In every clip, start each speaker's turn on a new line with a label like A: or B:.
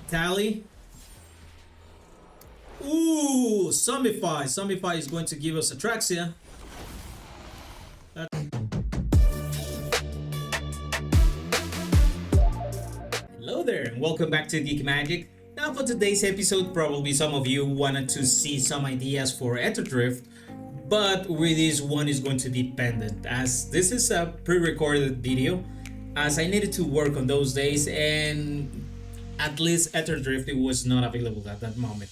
A: Tally. Ooh, Zombify. Zombify is going to give us Atraxia. Hello there, and welcome back to GeekyMagic. Now for today's episode, probably some of you wanted to see some ideas for Ether Drift, but with this one is going to be pendant, as this is a pre-recorded video, as I needed to work on those days, and at least Ether Drift it was not available at that moment.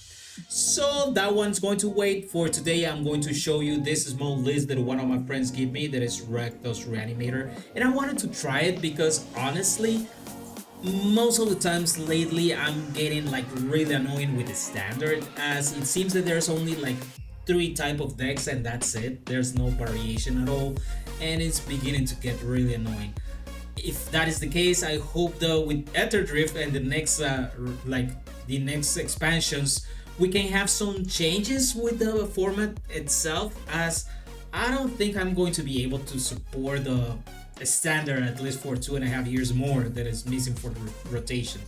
A: So that one's going to wait. For today, I'm going to show you this small list that one of my friends gave me, that is Rakdos Reanimator, and I wanted to try it because honestly, most of the times lately I'm getting like really annoying with the standard, as it seems that there's only like 3 type of decks and that's it. There's no variation at all, and it's beginning to get really annoying. If that is the case, I hope though with Ether Drift and the next expansions, we can have some changes with the format itself, as I don't think I'm going to be able to support the standard at least for 2.5 years more that is missing for the rotation.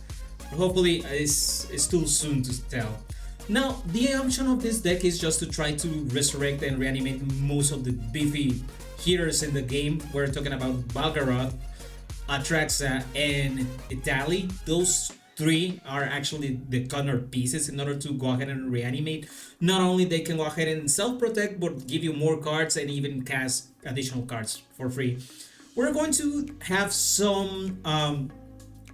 A: Hopefully it's too soon to tell. Now the option of this deck is just to try to resurrect and reanimate most of the beefy hitters in the game. We're talking about Balgaroth, Atraxa, and Italy. Those 3 are actually the corner pieces in order to go ahead and reanimate. Not only they can go ahead and self-protect, but give you more cards and even cast additional cards for free. We're going to have some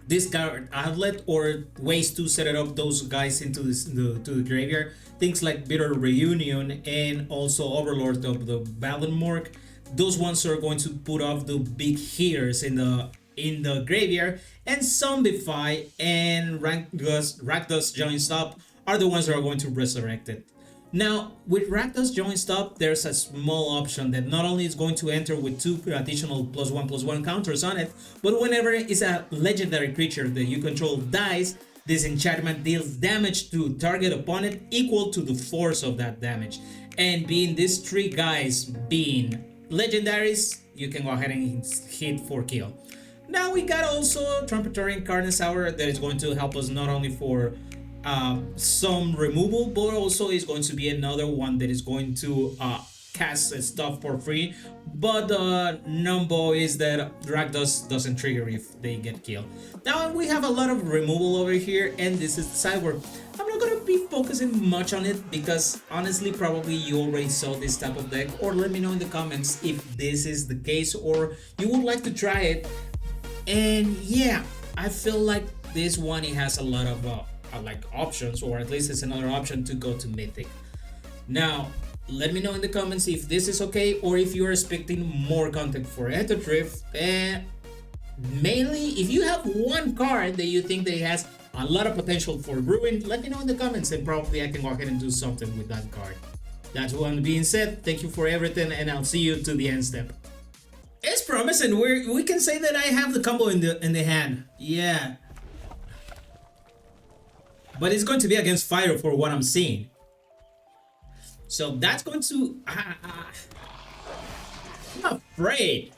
A: discard outlet or ways to set it up those guys into the graveyard. Things like Bitter Reunion and also Overlords of the Battlemorg. Those ones are going to put off the big hitters in the graveyard, and Zombify and Rakdos Join Stop are the ones that are going to resurrect it. Now, with Rakdos Join Stop, there's a small option that not only is going to enter with 2 additional +1/+1 counters on it, but whenever it's a legendary creature that you control dies, this enchantment deals damage to target opponent equal to the force of that damage. And being these 3 guys being legendaries, you can go ahead and hit for kill. Now we got also Trumpetarian Carnosaur that is going to help us not only for some removal, but also is going to be another one that is going to cast stuff for free. But the number is that Rakdos doesn't trigger if they get killed. Now we have a lot of removal over here, and this is the sideboard. I'm not gonna be focusing much on it because honestly probably you already saw this type of deck, or let me know in the comments if this is the case or you would like to try it. And yeah, I feel like this one, it has a lot of like options, or at least it's another option to go to Mythic. Now let me know in the comments if this is okay, or if you're expecting more content for Ether Drift. And mainly if you have one card that you think that it has a lot of potential for ruin, let me know in the comments and probably I can go ahead and do something with that card. That's one being said, thank you for everything, and I'll see you to the end step. It's promising. We can say that I have the combo in the hand. Yeah. But it's going to be against fire for what I'm seeing. So that's going to... I'm afraid.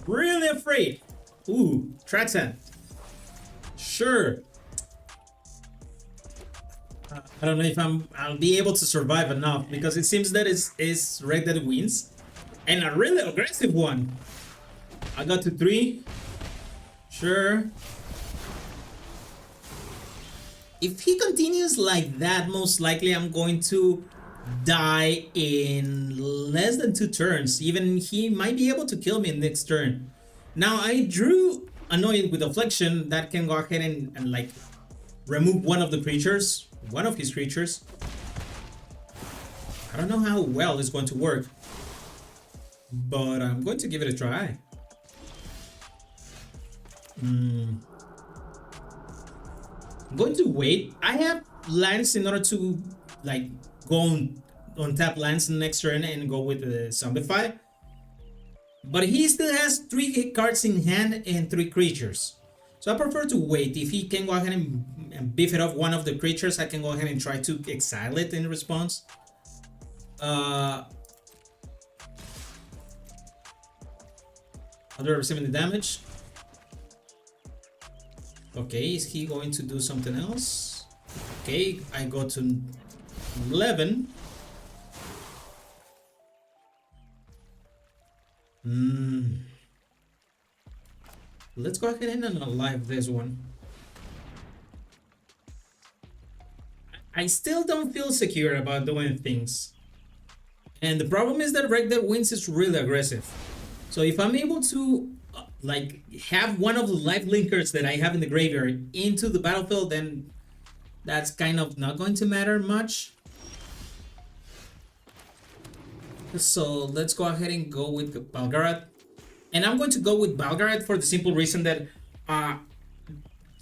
A: Really afraid. Ooh, Traxan. Sure. I don't know if I'll be able to survive enough, because it seems that it's Red that wins. And a really aggressive one. I got to 3. Sure. If he continues like that, most likely I'm going to die in less than 2 turns. Even he might be able to kill me next turn. Now I drew Annoyed with Affliction that can go ahead and like remove one of his creatures. I don't know how well it's going to work, but I'm going to give it a try. I'm going to wait. I have lands in order to like go on tap lands next turn and go with the Zombify. But he still has 3 cards in hand and 3 creatures. So I prefer to wait. If he can go ahead and beef it up one of the creatures, I can go ahead and try to exile it in response. Under receiving the damage. Okay, is he going to do something else? Okay, I go to 11. Let's go ahead and unalive this one. I still don't feel secure about doing things. And the problem is that Wreck That Wins is really aggressive. So if I'm able to like have one of the life linkers that I have in the graveyard into the battlefield, then that's kind of not going to matter much. So let's go ahead and go with Balgarath. And I'm going to go with Balgarath for the simple reason that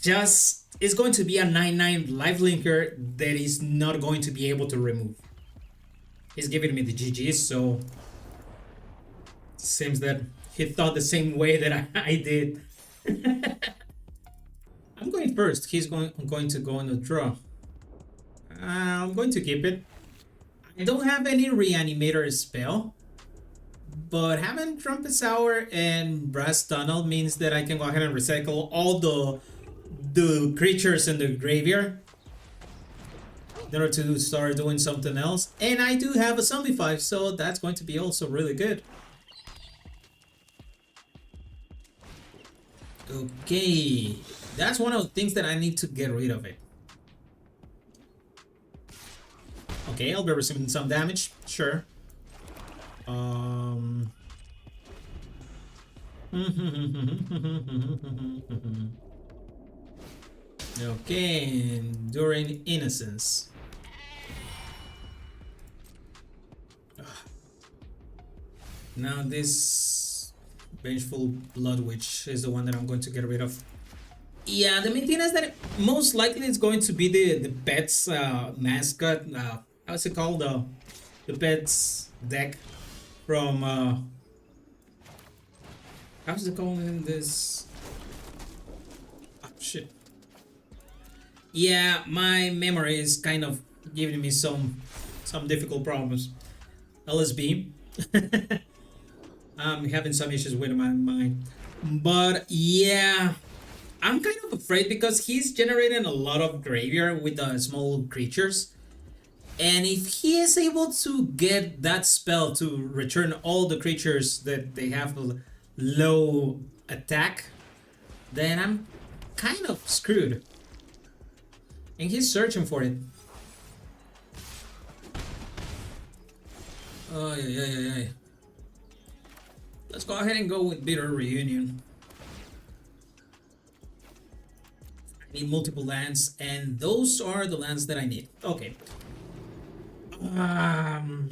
A: just is going to be a 9/9 life linker that is not going to be able to remove. He's giving me the GGs, so it seems that he thought the same way that I did. I'm going first. I'm going to go on the draw. I'm going to keep it. I don't have any Reanimator spell, but having Trumpet Sour and Brass Tunnel means that I can go ahead and recycle all the creatures in the graveyard in order to start doing something else. And I do have a Zombie 5, so that's going to be also really good. Okay, that's one of the things that I need to get rid of it. Okay, I'll be receiving some damage, sure. Okay, Enduring Innocence. Now this Vengeful Blood Witch is the one that I'm going to get rid of. Yeah, the main thing is that most likely it's going to be the pet's mascot. How's it called? The pet's deck from how's it called in this? Oh shit. Yeah, my memory is kind of giving me some difficult problems. LSB. I'm having some issues with my mind. But yeah, I'm kind of afraid because he's generating a lot of graveyard with the small creatures. And if he is able to get that spell to return all the creatures that they have low attack, then I'm kind of screwed. And he's searching for it. Oh, yeah. Let's go ahead and go with Bitter Reunion. I need multiple lands, and those are the lands that I need. Okay. I'm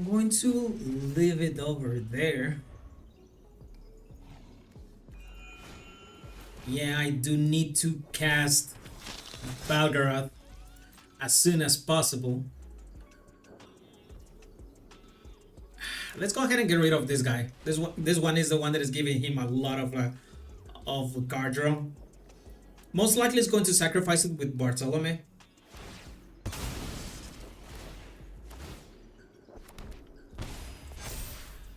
A: going to leave it over there. Yeah, I do need to cast Balgarath as soon as possible. Let's go ahead and get rid of this guy. This one is the one that is giving him a lot of card draw. Most likely it's going to sacrifice it with Bartolome.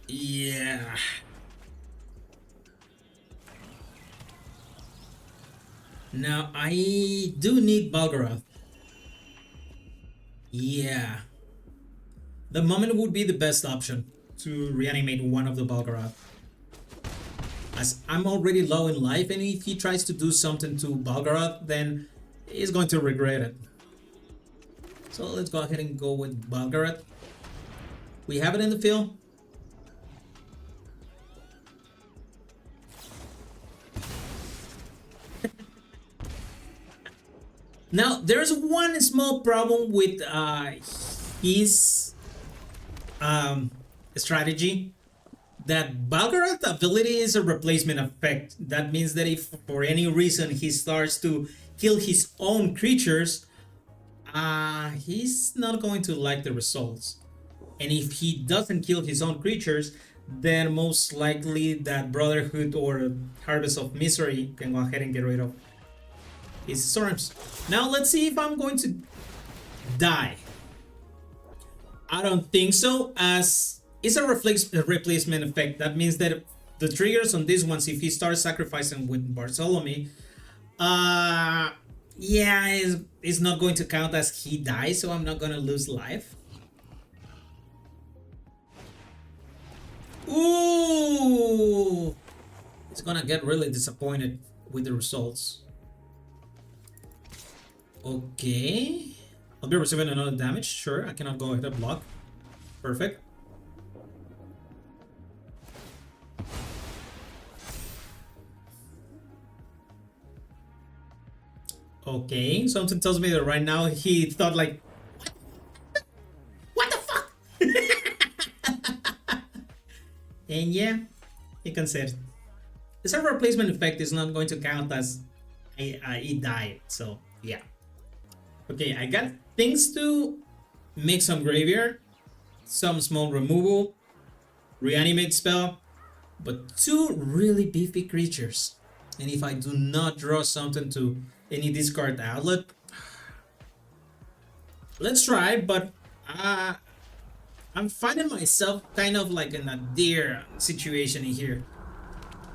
A: Yeah. Now I do need Balgarath. Yeah. The moment would be the best option to reanimate one of the Balgarath. As I'm already low in life, and if he tries to do something to Balgarath, then he's going to regret it. So let's go ahead and go with Balgarath. We have it in the field. Now, there's one small problem with his strategy. That Balgarath ability is a replacement effect. That means that if for any reason he starts to kill his own creatures, he's not going to like the results. And if he doesn't kill his own creatures, then most likely that Brotherhood or Harvest of Misery can go ahead and get rid of his storms. Now let's see if I'm going to die. I don't think so, as it's a replacement effect. That means that the triggers on these ones, if he starts sacrificing with Bartholomew, yeah, it's not going to count as he dies, so I'm not gonna lose life. Ooh, it's gonna get really disappointed with the results. Okay, I'll be receiving another damage. Sure, I cannot go ahead and block. Perfect. Okay, something tells me that right now he thought like, what the fuck? And yeah, he can say it. The server replacement effect is not going to count as he died, so yeah. Okay, I got things to make some graveyard, some small removal, reanimate spell, but 2 really beefy creatures. And if I do not draw something to any discard outlet, let's try, but I'm finding myself kind of like in a deer situation in here.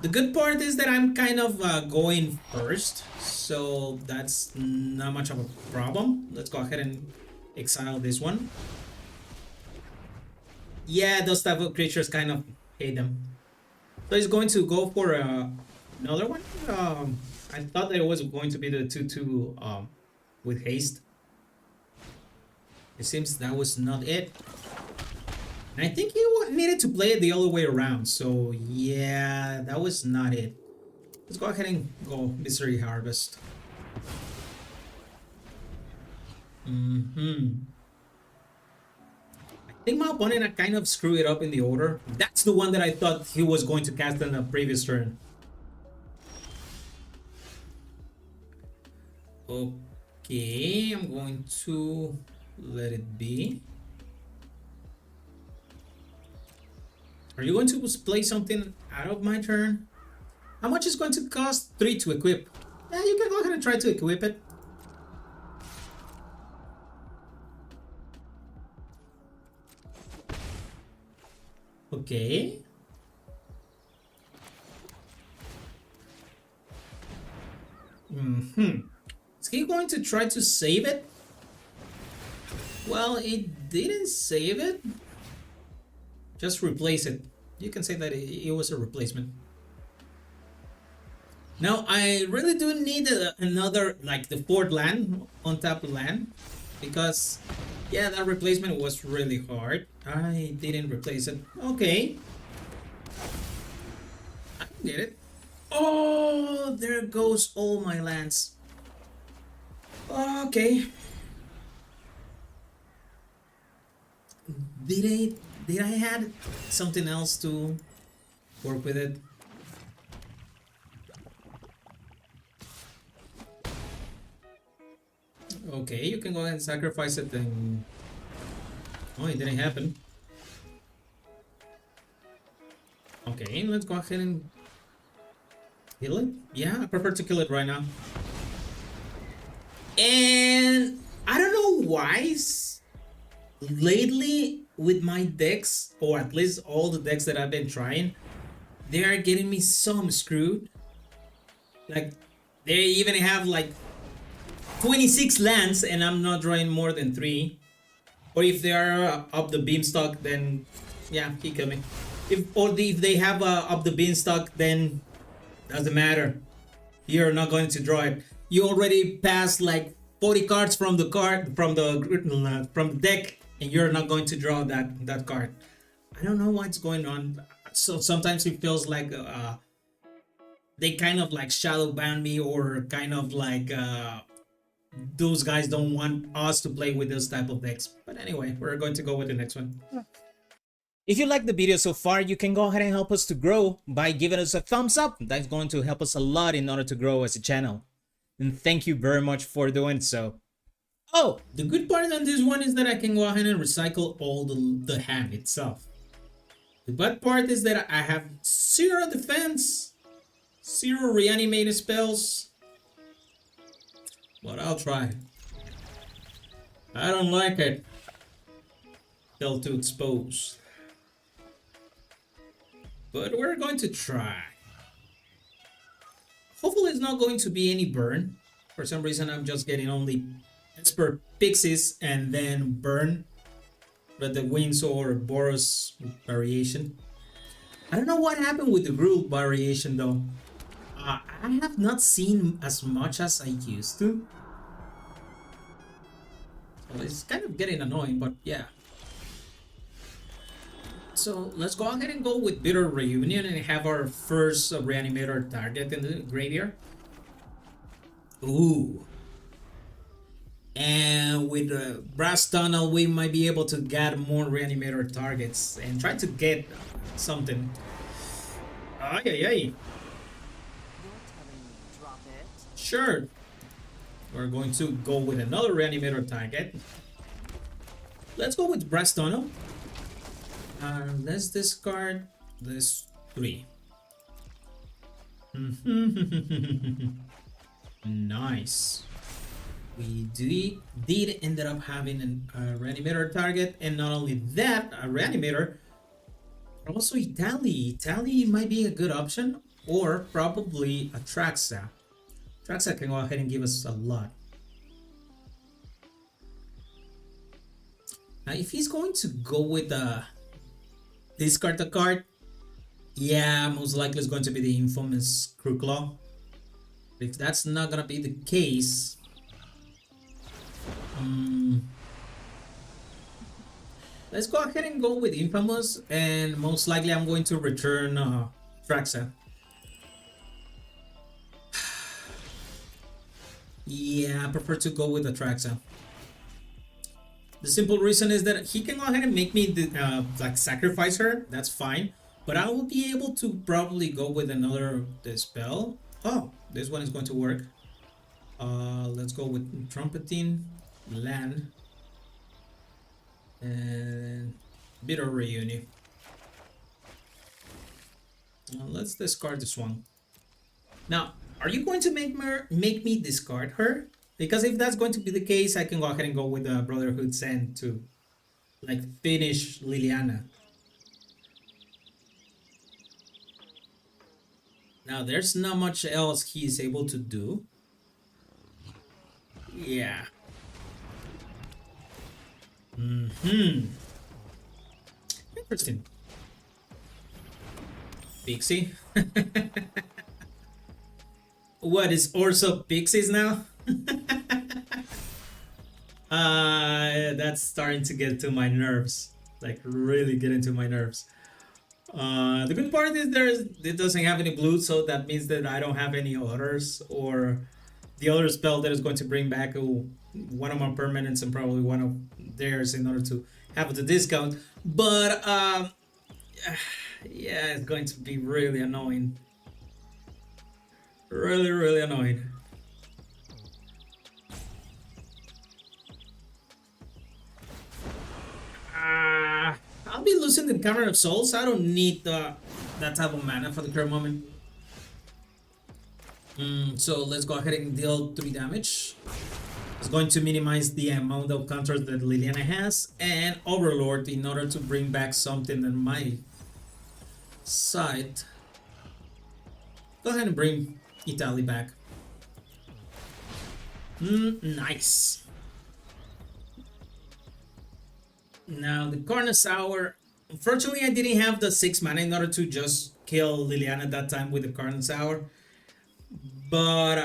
A: The good part is that I'm kind of going first, so that's not much of a problem. Let's go ahead and exile this one. Yeah, those type of creatures kind of hate them. So he's going to go for another one. I thought that it was going to be the 2/2 with haste. It seems that was not it. And I think he needed to play it the other way around. So yeah, that was not it. Let's go ahead and go Misery Harvest. I think my opponent kind of screwed it up in the order. That's the one that I thought he was going to cast in the previous turn. Okay, I'm going to let it be. Are you going to play something out of my turn? How much is going to cost? 3 to equip. Yeah, you can go ahead and try to equip it. Okay. Is he going to try to save it? Well, it didn't save it. Just replace it. You can say that it was a replacement. Now, I really do need another, like the 4th land, on top land. Because, yeah, that replacement was really hard. I didn't replace it. Okay. I get it. Oh, there goes all my lands. Okay. Did I had something else to work with it? Okay, you can go ahead and sacrifice it and... Oh, it didn't happen. Okay, let's go ahead and kill it. Yeah, I prefer to kill it right now. And I don't know why lately with my decks, or at least all the decks that I've been trying, they are getting me so screwed. Like, they even have like 26 lands and I'm not drawing more than 3. Or if they are up the beanstalk, then yeah, he kill me. If they have up the beanstalk, then doesn't matter. You're not going to draw it. You already passed like 40 cards from the deck, and you're not going to draw that card. I don't know what's going on. So sometimes it feels like they kind of like shadow ban me, or kind of like those guys don't want us to play with this type of decks. But anyway, we're going to go with the next one. If you like the video so far, you can go ahead and help us to grow by giving us a thumbs up. That's going to help us a lot in order to grow as a channel. And thank you very much for doing so. Oh, the good part on this one is that I can go ahead and recycle all the hand itself. The bad part is that I have 0 defense, 0 reanimated spells. But I'll try. I don't like it. Hell to expose. but we're going to try. Hopefully it's not going to be any burn. For some reason I'm just getting only Esper Pixies and then burn. But the Winds or Boros variation. I don't know what happened with the Gruul variation though. I have not seen as much as I used to. So it's kind of getting annoying, but yeah. So let's go ahead and go with Bitter Reunion and have our first Reanimator target in the graveyard. Ooh. And with Brass Tunnel, we might be able to get more Reanimator targets and try to get something. Ay, ay, ay. Sure. We're going to go with another Reanimator target. Let's go with Brass Tunnel. Let's discard this 3. Nice. We did end up having a Reanimator target, and not only that, a Reanimator, also Italy. Italy might be a good option, or probably a Traxa. Traxa can go ahead and give us a lot. Now, if he's going to go with the discard the card, yeah, most likely it's going to be the infamous Crooclaw. If that's not gonna be the case, let's go ahead and go with Infamous, and most likely I'm going to return Traxa. Yeah, I prefer to go with the Traxa. The simple reason is that he can go ahead and make me like sacrifice her. That's fine, but I will be able to probably go with another spell. Oh, this one is going to work. Let's go with Trumpeting, Land, and Bitter Reunion. Let's discard this one. Now, are you going to make me discard her? Because if that's going to be the case, I can go ahead and go with the Brotherhood Send to like finish Liliana. Now, there's not much else he is able to do. Yeah. Interesting. Pixie. What is Orzhov Pixies now? That's starting to get to my nerves. Like really get into my nerves. The good part is it doesn't have any blue, so that means that I don't have any others, or the other spell that is going to bring back one of my permanents and probably one of theirs in order to have the discount. But yeah, it's going to be really annoying. Really annoying. I'll be losing the Cavern of Souls. I don't need that type of mana for the current moment. So let's go ahead and deal 3 damage. It's going to minimize the amount of counters that Liliana has, and Overlord in order to bring back something on my side. Go ahead and bring Italy back. Nice. Now the Carnosaur, unfortunately I didn't have the 6 mana in order to just kill Liliana at that time with the Carnosaur. But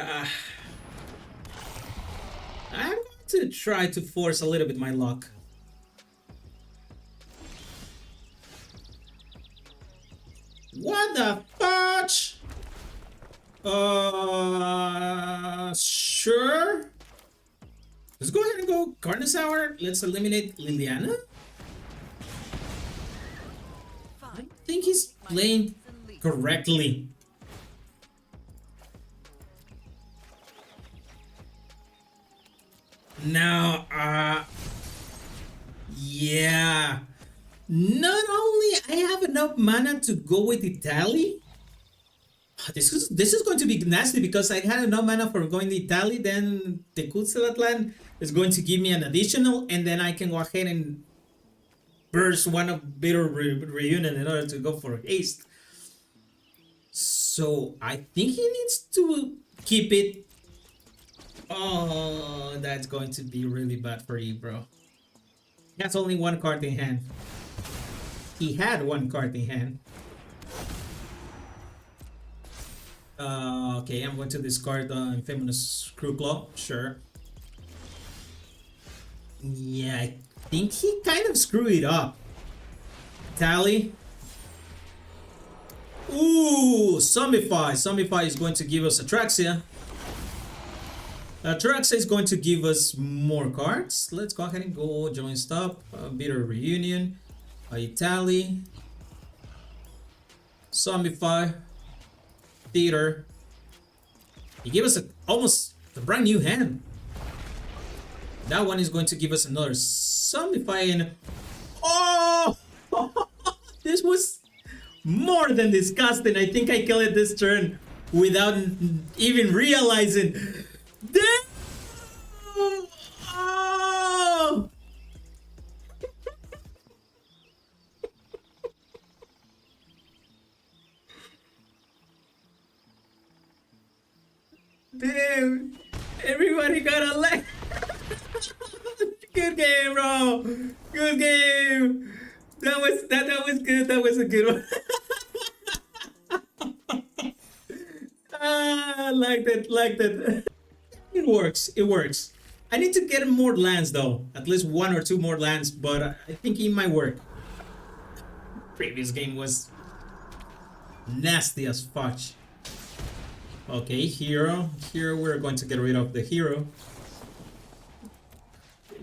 A: I'm going to try to force a little bit my luck. What the fudge? Sure. Let's go ahead and go Carnosaur. Let's eliminate Liliana. I think he's playing correctly. Now, yeah. Not only I have enough mana to go with Italy. This is going to be nasty because I had enough mana for going to Italy. Then the Kutzelatlan is going to give me an additional, and then I can go ahead and burst one of Bitter Reunion in order to go for haste. So I think he needs to keep it. Oh, that's going to be really bad for you, bro. He has only one card in hand. He had one card in hand. Okay, I'm going to discard the Infamous Crew Claw. Sure. Yeah, I think he kind of screwed it up. Tally. Ooh, Zombify. Zombify is going to give us Atraxia. Atraxia is going to give us more cards. Let's go ahead and go join stop. Bitter Reunion. Tally. Zombify. Theater. He gave us almost a brand new hand. That one is going to give us another Zombify and... Oh! This was more than disgusting. I think I killed it this turn without even realizing. Damn! Oh! Damn! Everybody got a leg. Good game, bro. Good game. That was good. That was a good one. Like that. It works. It works. I need to get more lands though. At least one or two more lands, but I think it might work. Previous game was nasty as fudge. Okay, hero. Here we're going to get rid of the hero.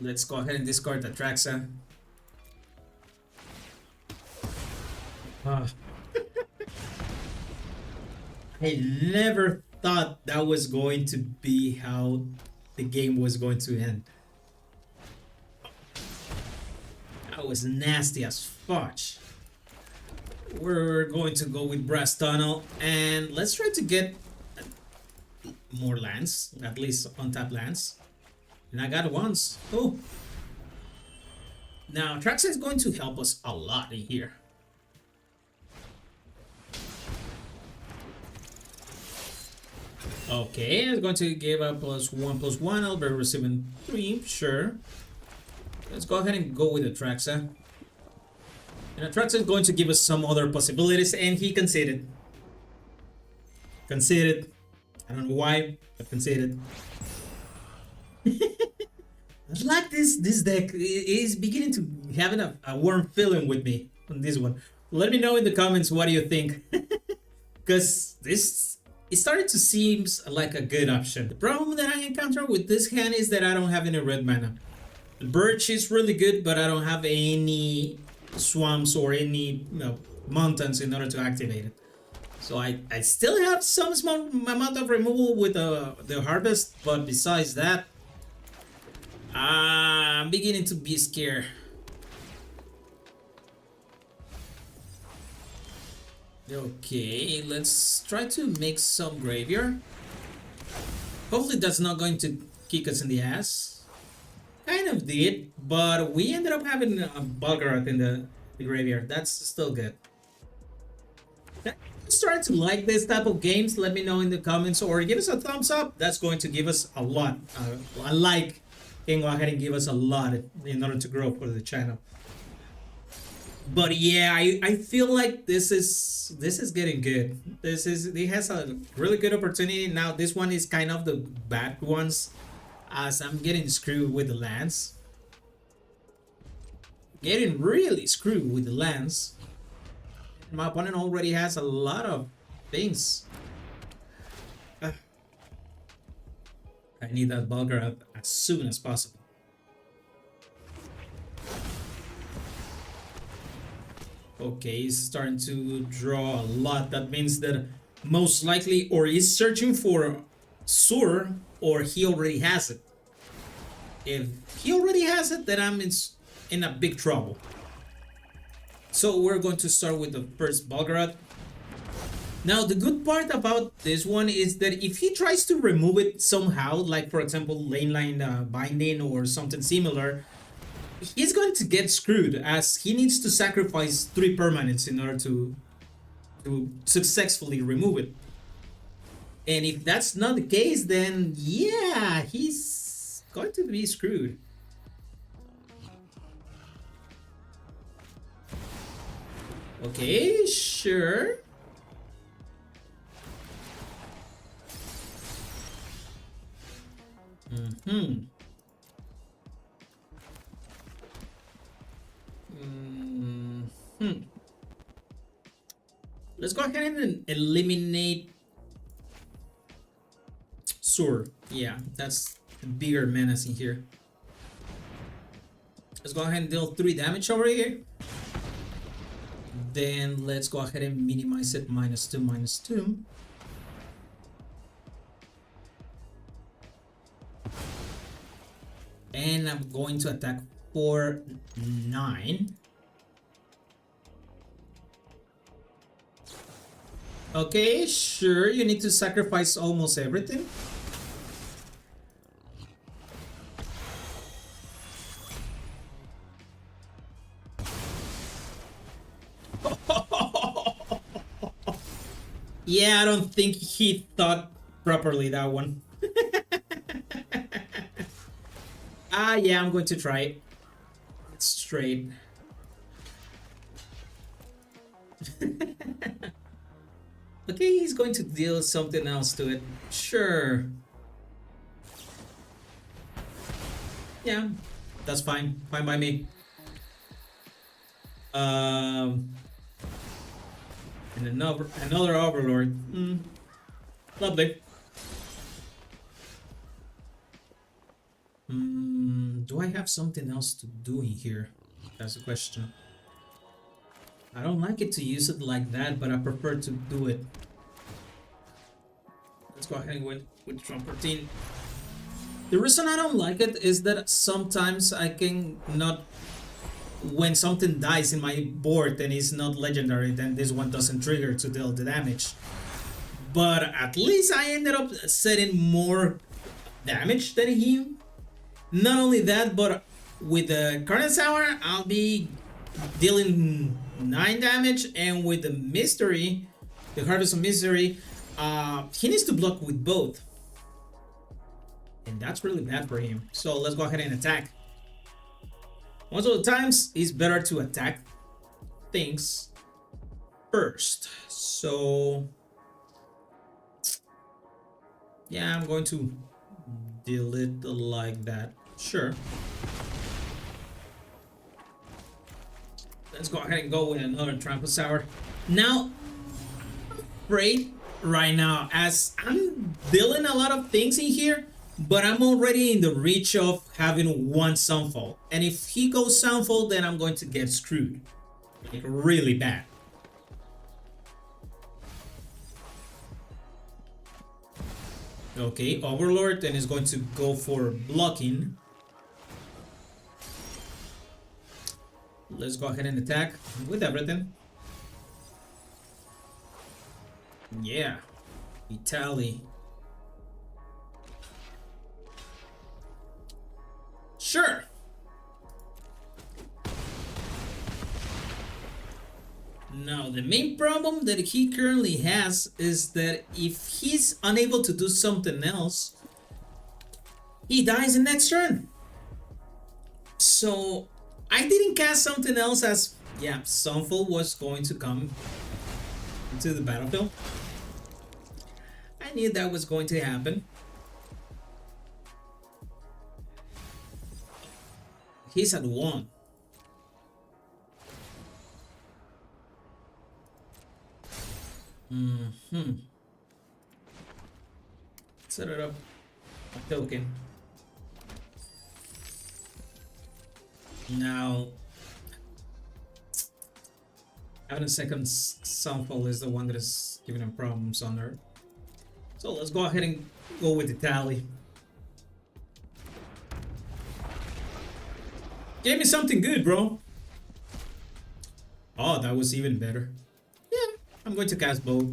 A: Let's go ahead and discard the Atraxa. I never thought that was going to be how the game was going to end. That was nasty as fudge. We're going to go with Brass Tunnel and let's try to get more lands, at least untapped lands. And I got once. Oh. Now Atraxa is going to help us a lot in here. Okay, it's going to give a +1/+1. I'll be receiving 3, sure. Let's go ahead and go with Atraxa. And Atraxa is going to give us some other possibilities, and he conceded. Conceded. I don't know why, but conceded. I like this deck. It is beginning to having a warm feeling with me on this one. Let me know in the comments what do you think. Because this... it started to seem like a good option. The problem that I encounter with this hand is that I don't have any red mana. The Birch is really good, but I don't have any swamps or any mountains in order to activate it. So I still have some small amount of removal with the Harvest, but besides that, I'm beginning to be scared. Okay, let's try to make some graveyard. Hopefully that's not going to kick us in the ass. Kind of did, but we ended up having a Bulgarath in the graveyard. That's still good. Start to like this type of games, let me know in the comments or give us a thumbs up. That's going to give us a lot. A like can go ahead and give us a lot in order to grow for the channel. But yeah, I feel like this is getting good. It has a really good opportunity. Now this one is kind of the bad ones, as I'm getting screwed with the lands. Getting really screwed with the lands. My opponent already has a lot of things. I need that Bulgarath as soon as possible. Okay, he's starting to draw a lot. That means that most likely or he's searching for Sur or he already has it. If he already has it, then I'm in a big trouble. So we're going to start with the first Bulgarath. Now the good part about this one is that if he tries to remove it somehow, like for example lane line binding or something similar, he's going to get screwed as he needs to sacrifice 3 permanents in order to to successfully remove it. And if that's not the case, then yeah, he's going to be screwed. Okay, sure. Let's go ahead and eliminate Sword. Yeah, that's the bigger menace in here. Let's go ahead and deal 3 damage over here. Then let's go ahead and minimize it. -2, -2. And I'm going to attack for 9. Okay, sure, you need to sacrifice almost everything. Yeah, I don't think he thought properly that one. Yeah, I'm going to try it. It's straight. Okay, he's going to deal something else to it. Sure. Yeah, that's fine. Fine by me. And another Overlord. Lovely. Do I have something else to do in here? That's the question. I don't like it to use it like that, but I prefer to do it. Let's go ahead and win with Trump 14. The reason I don't like it is that sometimes I can not... When something dies in my board and it's not legendary, then this one doesn't trigger to deal the damage. But at least I ended up setting more damage than him. Not only that, but with the Carnage Hour, I'll be dealing 9 damage, and with the Mystery, the Harvest of Mystery, he needs to block with both. And that's really bad for him. So let's go ahead and attack. Most of the times, it's better to attack things first. So yeah, I'm going to deal it like that. Sure. Let's go ahead and go with another Trample Sour. Now, I'm afraid right now, as I'm dealing a lot of things in here, but I'm already in the reach of having 1 Sunfall. And if he goes Sunfall, then I'm going to get screwed. Like, really bad. Okay, Overlord, then is going to go for blocking. Let's go ahead and attack with everything. Yeah, Italy. Sure. Now, the main problem that he currently has is that if he's unable to do something else, he dies in next turn. So I didn't cast something else as, yeah, Sunfall was going to come into the battlefield. I knew that was going to happen. He's at 1. Set it up. A token. Now, having a second Sunfall is the one that is giving him problems on her. So let's go ahead and go with the tally. Gave me something good, bro. Oh, that was even better. Yeah, I'm going to cast both.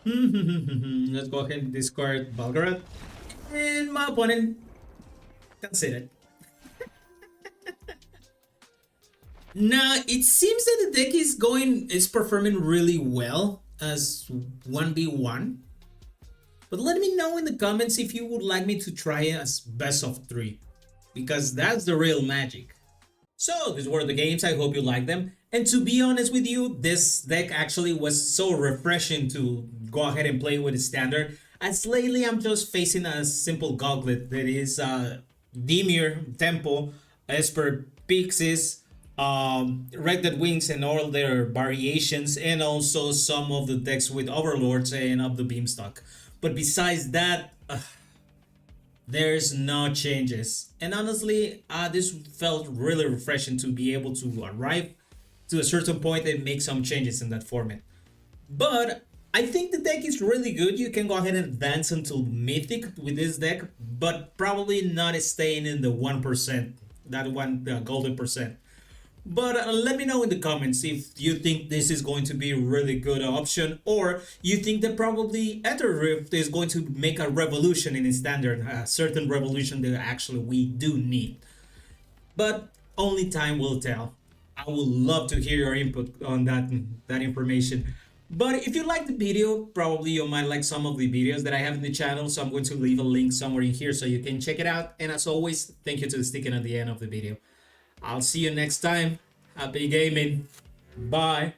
A: Let's go ahead and discard Balgarat. And my opponent can sit it. Now it seems that the deck is performing really well as 1v1. But let me know in the comments if you would like me to try it as best of 3. Because that's the real magic. So these were the games, I hope you like them. And to be honest with you, this deck actually was so refreshing to go ahead and play with standard. As lately I'm just facing a simple gauntlet that is Dimir, Tempo, Esper, Pixies, Rakdos Wings and all their variations, and also some of the decks with Overlords and Up the Beamstock. But besides that, there's no changes. And honestly, this felt really refreshing to be able to arrive to a certain point and make some changes in that format. But I think the deck is really good. You can go ahead and advance until Mythic with this deck, but probably not staying in the 1%, that one, the golden percent. But let me know in the comments if you think this is going to be a really good option, or you think that probably Ether Rift is going to make a revolution in standard, a certain revolution that actually we do need. But only time will tell. I would love to hear your input on that information. But if you like the video, probably you might like some of the videos that I have in the channel, so I'm going to leave a link somewhere in here so you can check it out. And as always, thank you to sticking at the end of the video. I'll see you next time. Happy gaming. Bye.